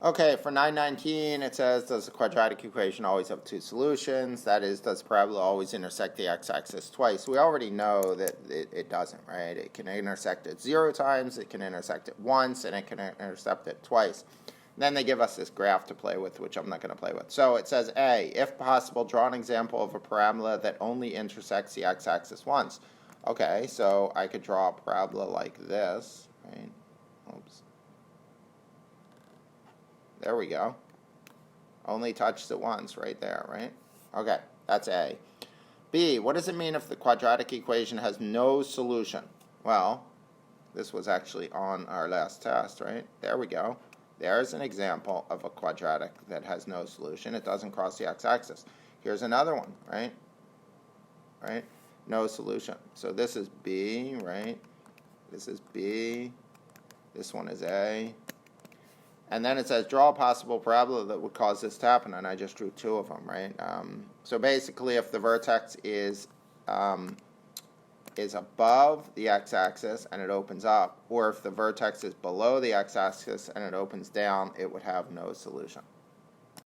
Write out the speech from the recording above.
Okay, for 919, it says, does the quadratic equation always have two solutions? That is, does the parabola always intersect the x-axis twice? We already know that it doesn't, right? It can intersect it 0 times, it can intersect it once, and it can intersect it twice. And then they give us this graph to play with, which I'm not going to play with. So it says, A, if possible, draw an example of a parabola that only intersects the x-axis once. Okay, so I could draw a parabola like this, right? Oops. There we go. Only touched it once right there, right? Okay, that's A. B, what does it mean if the quadratic equation has no solution? Well, this was actually on our last test, right? There we go. There's an example of a quadratic that has no solution. It doesn't cross the x-axis. Here's another one, right? Right? No solution. So this is B, right? This is B. This one is A. And then it says, draw a possible parabola that would cause this to happen, and I just drew two of them, right? So basically, if the vertex is above the x-axis and it opens up, or if the vertex is below the x-axis and it opens down, it would have no solution.